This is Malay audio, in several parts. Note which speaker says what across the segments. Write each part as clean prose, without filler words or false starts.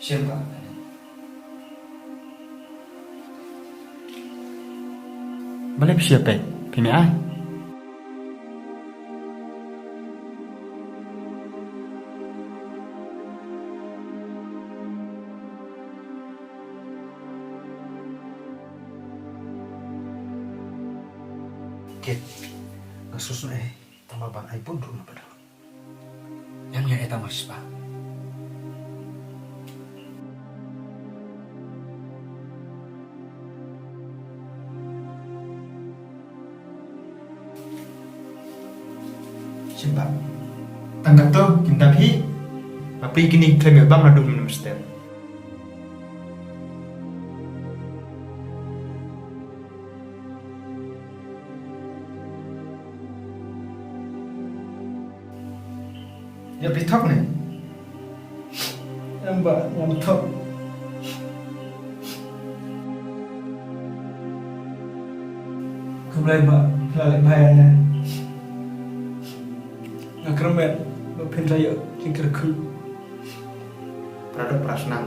Speaker 1: Siapa? Balai siapa? Pini ai.
Speaker 2: Kit, kasus na tama ba ay pundro na ba daw?
Speaker 1: Yang nya eta mas pa. Siapa? Tanggap tu, kita pi. Tapi kini klaim bang adu mesti. Ya pitok nih. Yang mbak, yang top. Kembali mbak, lalai bayarnya. Ngakremet, mbak pinraya, jingkir kul.
Speaker 2: Produk prasnam,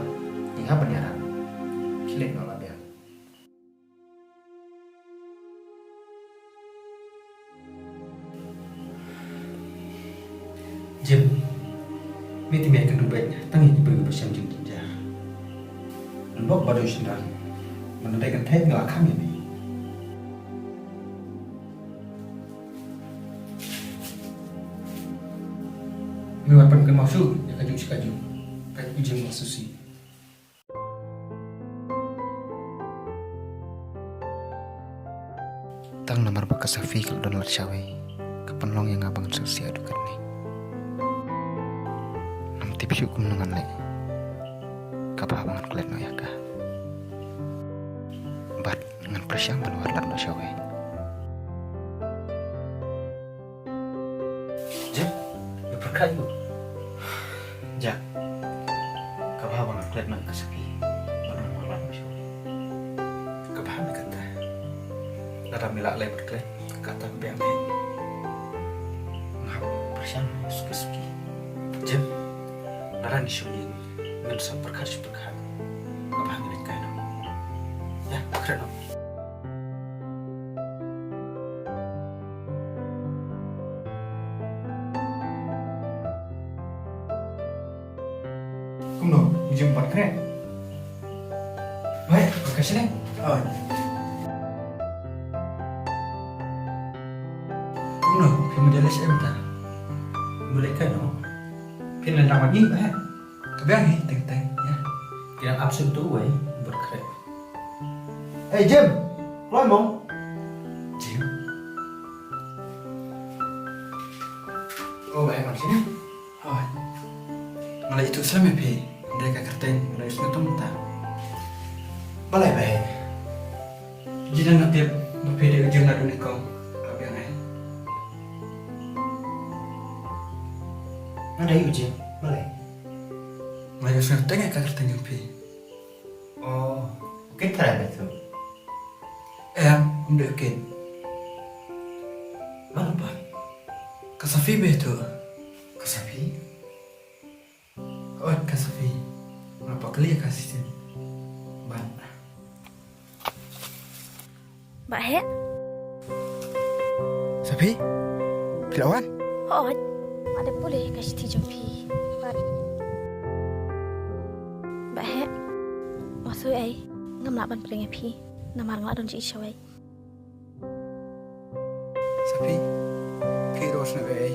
Speaker 2: hingga penyiaran. Silik nolak dia.
Speaker 1: Jim, mesti mereka dubai, tangi diberi bersama jim tinja. Lembok pada sendiri, menandaikan teh ngelak kami ni. Mewapan ke masuk, ya kaju, kayak ujung masusi.
Speaker 2: Tang nomor bekas Safi kalau download syawai, kepenlong yang abang susi adukan ni. Nam tips hukum dengan le, kapal abangan kulit no ya kah? Bat dengan persiang keluar dalam syawai.
Speaker 1: Jim, berkayu. Jak, kapal abangan kulit nak kasapi, mana malam syawai. Kapal ni kata. Dalam milak lain berkelain, kata biang lain. Ngap persiang suki-suki. Jim, darah disyuling, ngan seperkat. Apa hang ini kain? Ya, keren. Kumno, jim empat keren. Baik, makasih nih. Oh. No, majalis emta. Boleh kan no? Pilihan nama ni bah. Kebiang ni teng ya. Yang absen tu way berkeret.
Speaker 2: Hey Jim, keluar mong.
Speaker 1: Jim. Oh, baik macam ni. Oh. Malah itu selama pi. Mereka kertain, mereka sudah tempat. Balai baik. Jadi nak tiap bapede ujung nadu ni kau. Kebiang ni.
Speaker 2: Ada yuk Jim, boleh.
Speaker 1: Mereka sudah tengah kertain yang pi.
Speaker 2: Oh, mungkin terada tu.
Speaker 1: Mendekit.
Speaker 2: Mana pak?
Speaker 1: Kasafi betul.
Speaker 2: Kesapi?
Speaker 1: Oh, kasafi. Berapa kali ya kasih sini? Ban.
Speaker 3: Mbak Hek?
Speaker 2: Sapi? Pilawan?
Speaker 3: Oh, ada boleh kasih tijam pi. Mbak Hek? Maksud ai, ngam nak ban peringnya pi. Namar ngelak don ci syawai.
Speaker 1: Sapi? Kiro sana ai.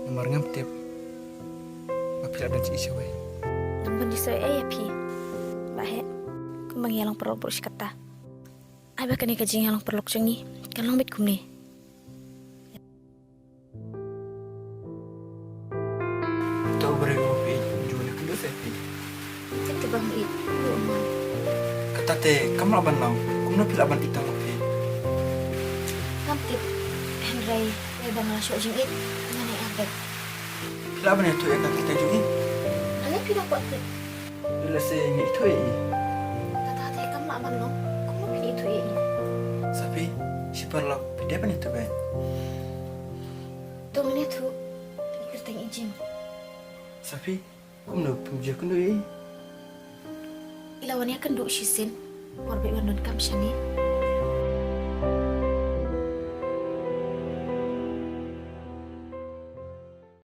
Speaker 1: Nomor ngam tiap. Apila dan ci syawai.
Speaker 3: Namban di soai ai ya pi. Mbak Hek, kumbang yalang perlu burus kata. Ai bahkan ni kajing yalang perlu keceng ni. Kan long bit kum ni.
Speaker 1: Tahu beri kopi, jual kedua sapi.
Speaker 3: Kita bang it. Rumah.
Speaker 1: Kata teh, kamu laban lau. Kamu nak pila ban itang kopi.
Speaker 3: Ngam tip. Henry, ai bang la syok jing it. Ngane abek.
Speaker 1: Pila ban itu ya kata teh jungi.
Speaker 3: Ale pi dak buat tip.
Speaker 1: Bila saya ni itu ya.
Speaker 3: Kata teh kam nak ban lo. Kamu pi itu ya.
Speaker 1: Sapi, si perlu pide ban itu ban.
Speaker 3: Tu menit tu. Kerteng ijim.
Speaker 1: Sapi, kamu nak puja kundu ya.
Speaker 3: ilawan niya kan do shisin. Warbay wanon kam siya ni.